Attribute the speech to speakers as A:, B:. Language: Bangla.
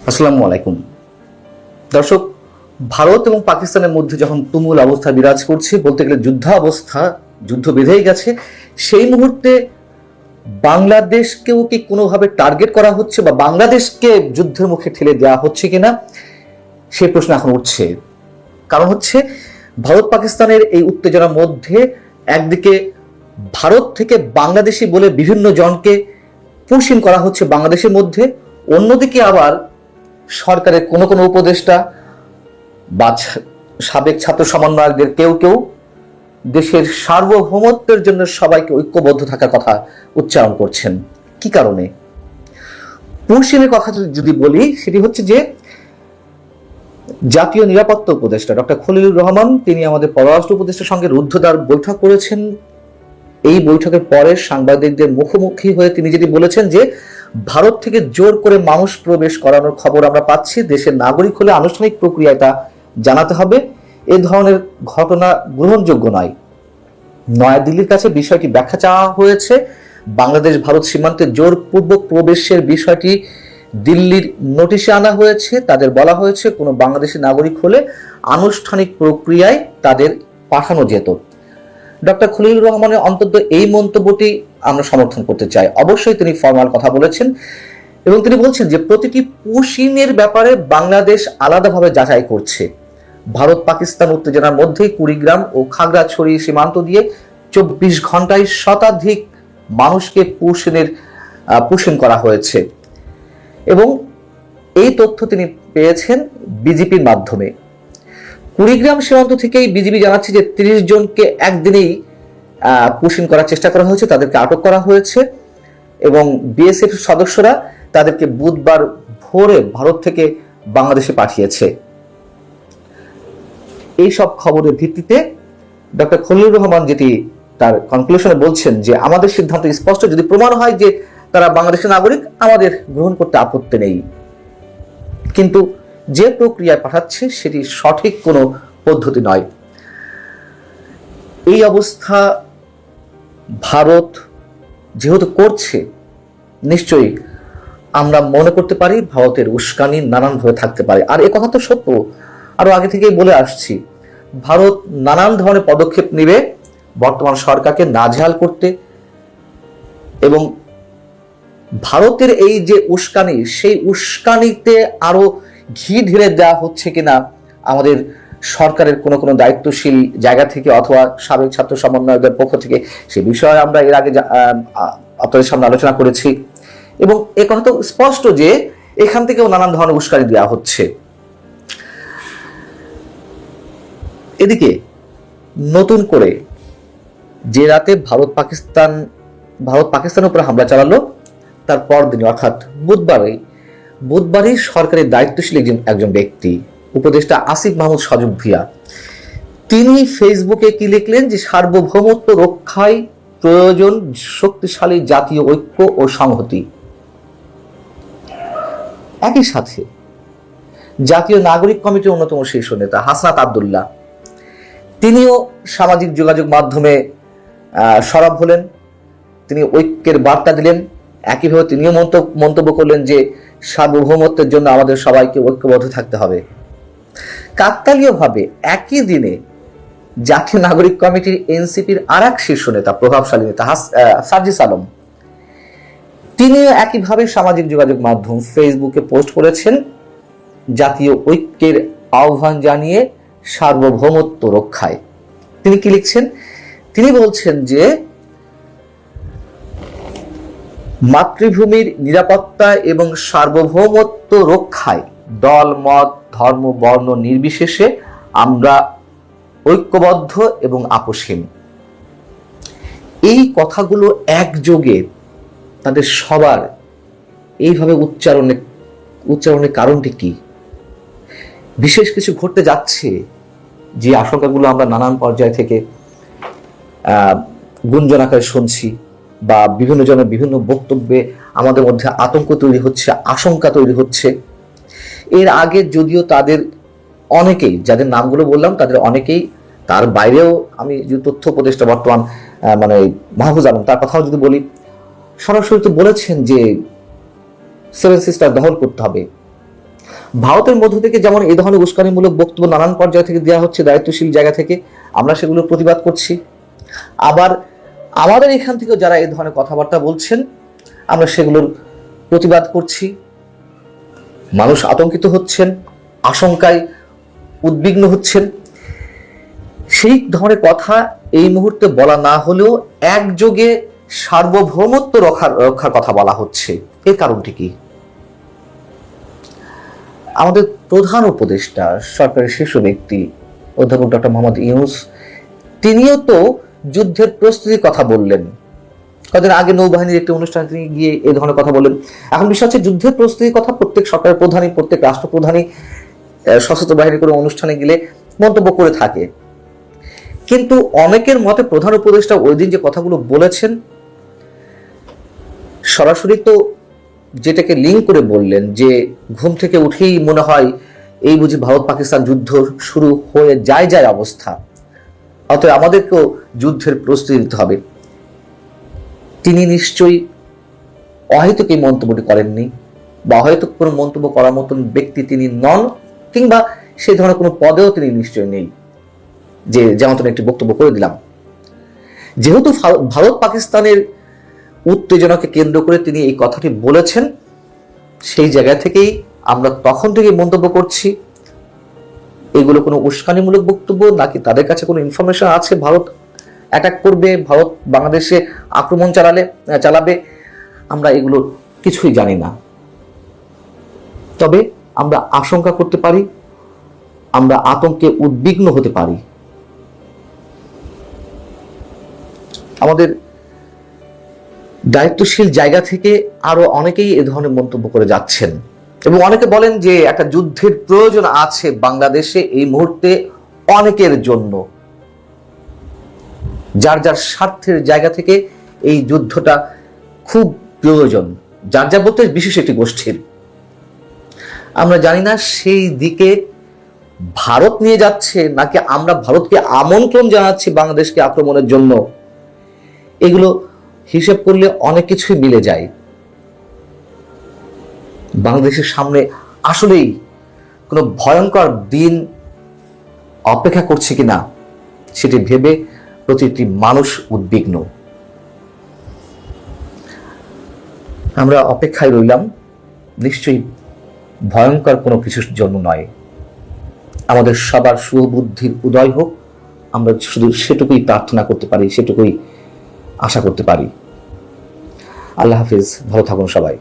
A: আসসালামু আলাইকুম দর্শক, ভারত এবং পাকিস্তানের মধ্যে যখন তুমুল অবস্থা বিরাজ করছে, বলতে গেলে যুদ্ধাবস্থা, যুদ্ধ বেঁধেই গেছে, সেই মুহূর্তে বাংলাদেশকেও কি কোনোভাবে টার্গেট করা হচ্ছে বা বাংলাদেশকে যুদ্ধের মুখে ঠেলে দেওয়া হচ্ছে কিনা সেই প্রশ্ন এখন উঠছে। কারণ হচ্ছে ভারত পাকিস্তানের এই উত্তেজনার মধ্যে একদিকে ভারত থেকে বাংলাদেশি বলে বিভিন্ন জনকে পুশ ইন করা হচ্ছে বাংলাদেশের মধ্যে, অন্যদিকে আবার সরকারের কোনো কোনো উপদেষ্টা বা সাবেক ছাত্র সমন্বয়কদের কেউ কেউ দেশের সার্বভৌমত্বের জন্য সবাইকে ঐক্যবদ্ধ থাকার কথা উচ্চারণ করছেন। কি কারণে? পুশিনের কথা যদি বলি, সেটি হচ্ছে যে জাতীয় নিরাপত্তা উপদেষ্টা ডক্টর খলিলুর রহমান, তিনি আমাদের পররাষ্ট্র উপদেষ্টার সঙ্গে রুদ্ধদ্বার বৈঠক করেছেন। এই বৈঠকের পরে সাংবাদিকদের মুখোমুখি হয়ে তিনি যেটি বলেছেন যে ভারত থেকে জোর করে মানুষ প্রবেশ করানোর খবর আমরা পাচ্ছি, দেশের নাগরিক হলে আনুষ্ঠানিক প্রক্রিয়ায় তা জানাতে হবে, এ ধরনের ঘটনা গ্রহণযোগ্য নয়। নয়াদিল্লির কাছে বিষয়টি ব্যাখ্যা চাওয়া হয়েছে। বাংলাদেশ ভারত সীমান্তে জোরপূর্বক প্রবেশের বিষয়টি দিল্লির নোটিশে আনা হয়েছে। তাদের বলা হয়েছে কোনো বাংলাদেশি নাগরিক হলে আনুষ্ঠানিক প্রক্রিয়ায় তাদের পাঠানো যেত। ডক্টর খলিলুর রহমানের অন্তত এই মন্তব্যটি আমরা সমর্থন করতে চাই। অবশ্যই তিনি ফরমাল কথা বলেছেন এবং তিনি বলছেন যে প্রতিটি পুশিনের ব্যাপারে বাংলাদেশ আলাদাভাবে যাচাই করছে। ভারত পাকিস্তান উত্তেজনার মধ্যেই কুড়িগ্রাম ও খাগড়াছড়ি সীমান্ত দিয়ে 24 ঘন্টায় শতাধিক মানুষকে পুশিন করা হয়েছে এবং এই তথ্য তিনি পেয়েছেন বিজেপির মাধ্যমে। কুড়িগ্রাম সীমান্ত থেকেই বিজিবি জানাচ্ছে যে 30 জনকে একদিনেই পুশিন করার চেষ্টা করা হয়েছে, তাদেরকে আটক করা হয়েছে এবং বিএসএফ সদস্যরা তাদেরকে বুধবার ভোরে ভারত থেকে বাংলাদেশে পাঠিয়েছে। এই সব খবরের ভিত্তিতে ডক্টর খলিলুর রহমান যেটি তার কনক্লুশনে বলছেন যে আমাদের সিদ্ধান্ত স্পষ্ট, যদি প্রমাণ হয় যে তারা বাংলাদেশের নাগরিক আমাদের গ্রহণ করতে আপত্তি নেই, কিন্তু যে প্রক্রিয়ায় পাঠাচ্ছে সেটি সঠিক কোনো পদ্ধতি নয়। এই অবস্থা ভারত যেহেতু করছে, নিশ্চয়ই আমরা মনে করতে পারি ভারতের উস্কানি নানানভাবে থাকতে পারে। আর এ কথা তো সত্য, আরো আগে থেকেই বলে আসছি, ভারত নানান ধরনের পদক্ষেপ নেবে বর্তমান সরকারকে নাজেহাল করতে, এবং ভারতের এই যে উস্কানি, সেই উস্কানিতে আরো ঘি ঢেলে দেওয়া হচ্ছে কিনা আমাদের সরকারের কোনো কোনো দায়িত্বশীল জায়গা থেকে অথবা সাবেক ছাত্র সমন্বয়কদের পক্ষ থেকে, সে বিষয়ে আমরা এর আগে আপনাদের সামনে আলোচনা করেছি এবং এ কথা তো স্পষ্ট যে এখান থেকেও নানান ধরনের উস্কানি দেওয়া হচ্ছে। এদিকে নতুন করে যে রাতে ভারত পাকিস্তানের উপর হামলা চালালো, তার পরদিন অর্থাৎ বুধবারই সরকারের দায়িত্বশীল একজন ব্যক্তি, উপদেষ্টা আসিফ মাহমুদ সজীব ভুঁইয়া, তিনি ফেসবুকে কি লিখলেন যে সার্বভৌমত্ব রক্ষায় প্রয়োজন শক্তিশালী জাতীয় ঐক্য ও সংহতি। একই সাথে জাতীয় নাগরিক কমিটির অন্যতম শীর্ষ নেতা হাসনাত আব্দুল্লাহ, তিনিও সামাজিক যোগাযোগ মাধ্যমে সরব হলেন, তিনি ঐক্যের বার্তা দিলেন। একইভাবে তিনিও মন্তব্য করলেন যে সার্বভৌমত্বের জন্য আমাদের সবাইকে ঐক্যবদ্ধ থাকতে হবে। কাকতালীয়ভাবে একই দিনে জাতীয় নাগরিক কমিটির এনসিপির আর এক শীর্ষ নেতা, প্রভাবশালী নেতা সার্জিস আলম, তিনিও একইভাবে সামাজিক যোগাযোগ মাধ্যম ফেসবুকে পোস্ট করেছেন জাতীয় ঐক্যের আহ্বান জানিয়ে সার্বভৌমত্ব রক্ষায়। তিনি কি লিখছেন? তিনি বলছেন যে মাতৃভূমির নিরাপত্তা এবং সার্বভৌমত্ব রক্ষায় দল, মত, ধর্ম, বর্ণ নির্বিশেষে আমরা ঐক্যবদ্ধ এবং আপোষহীন। এই কথাগুলো একযোগে তাদের সবার এইভাবে উচ্চারণের কারণটি কি? বিশেষ কিছু ঘটতে যাচ্ছে যে আশঙ্কাগুলো আমরা নানান পর্যায় থেকে গুঞ্জন আকারে শুনছি বা বিভিন্ন জনের বিভিন্ন বক্তব্যে আমাদের মধ্যে আতঙ্ক তৈরি হচ্ছে, আশঙ্কা তৈরি হচ্ছে। এর আগে যদিও তাদের অনেকেই, যাদের নামগুলো বললাম তাদের অনেকেই, তার বাইরেও আমি যে তথ্য উপদেষ্টা বর্তমান মাহফুজ আলম, তার কথাও যদি বলি, সরাসরি তো বলেছেন যে 7 সিস্টার দখল করতে হবে। ভারতের মধ্য থেকে যেমন এই ধরনের উস্কানিমূলক বক্তব্য নানান পর্যায় থেকে দেওয়া হচ্ছে, দায়িত্বশীল জায়গা থেকে আমরা সেগুলোর প্রতিবাদ করছি। আবার আমাদের এখান থেকেও যারা এই ধরনের কথাবার্তা বলছেন আমরা সেগুলোর প্রতিবাদ করছি। মানুষ আতঙ্কিত হচ্ছেন, আশঙ্কায় উদ্বিগ্ন হচ্ছেন। সেই ধরনের কথা এই মুহূর্তে বলা না হলেও একযোগে সার্বভৌমত্ব রক্ষার কথা বলা হচ্ছে। এর কারণটি কি? আমাদের প্রধান উপদেষ্টা, সরকারের শীর্ষ ব্যক্তি অধ্যাপক ডক্টর মোহাম্মদ ইউনূস, তিনিও তো যুদ্ধের প্রস্তুতির কথা বললেন। কয়েকদিন আগে নৌবাহিনীর একটি অনুষ্ঠানে তিনি গিয়ে এই ধরনের কথা বললেন। এখন বিষয় হচ্ছে যুদ্ধের প্রস্তুতির কথা প্রত্যেক সরকারের প্রধানই, প্রত্যেক রাষ্ট্রপ্রধানই সশস্ত্র বাহিনীর কোনো অনুষ্ঠানে গেলে মন্তব্য করে থাকে। কিন্তু অনেকের মতে প্রধান উপদেষ্টা ওই দিন যে কথাগুলো বলেছেন, সরাসরি তো যেটাকে লিঙ্ক করে বললেন যে ঘুম থেকে উঠেই মনে হয় এই বুঝি ভারত পাকিস্তান যুদ্ধ শুরু হয়ে যায় অবস্থা, অতএব আমাদেরকেও যুদ্ধের প্রস্তুতি নিতে হবে। তিনি নিশ্চয়ই অহেতুক এই মন্তব্যটি করেননি, বা অহেতুক কোনো মন্তব্য করার মতন ব্যক্তি তিনি নন, কিংবা সেই ধরনের কোনো পদেও তিনি নিশ্চয়ই নেই যে যেমন একটি বক্তব্য করে দিলাম। যেহেতু ভারত পাকিস্তানের উত্তেজনাকে কেন্দ্র করে তিনি এই কথাটি বলেছেন, সেই জায়গা থেকেই আমরা তখন থেকে মন্তব্য করছি এগুলো কোনো উস্কানিমূলক বক্তব্য নাকি তাদের কাছে কোনো ইনফরমেশন আছে ভারত অ্যাটাক করবে, ভারত বাংলাদেশে আক্রমণ চালাবে, আমরা এগুলো কিছুই জানি না। তবে আমরা আশঙ্কা করতে পারি, আমরা আতঙ্কে উদ্বিগ্ন হতে পারি। আমাদের দায়িত্বশীল জায়গা থেকে আরো অনেকেই এ ধরনের মন্তব্য করে যাচ্ছেন এবং অনেকে বলেন যে একটা যুদ্ধের প্রয়োজন আছে বাংলাদেশে এই মুহূর্তে অনেকের জন্য, যার যার স্বার্থের জায়গা থেকে এই যুদ্ধটা খুব প্রয়োজন, যার যার বলতে বিশেষ একটি গোষ্ঠীর। আমরা জানি না সেই দিকে ভারত নিয়ে যাচ্ছে নাকি আমরা ভারতকে আমন্ত্রণ জানাচ্ছি বাংলাদেশকে আক্রমণের জন্য। এগুলো হিসেব করলে অনেক কিছুই মিলে যায়। বাংলাদেশের সামনে আসলেই কোনো ভয়ঙ্কর দিন অপেক্ষা করছে কিনা সেটি ভেবে প্রতিটি মানুষ উদ্বিগ্ন। আমরা অপেক্ষায় রইলাম, নিশ্চয়ই ভয়ঙ্কর কোনো কিছুর জন্য নয়। আমাদের সবার সুবুদ্ধির উদয় হোক, আমরা শুধু সেটুকুই প্রার্থনা করতে পারি, সেটুকুই আশা করতে পারি। আল্লাহ হাফিজ, ভালো থাকুন সবাই।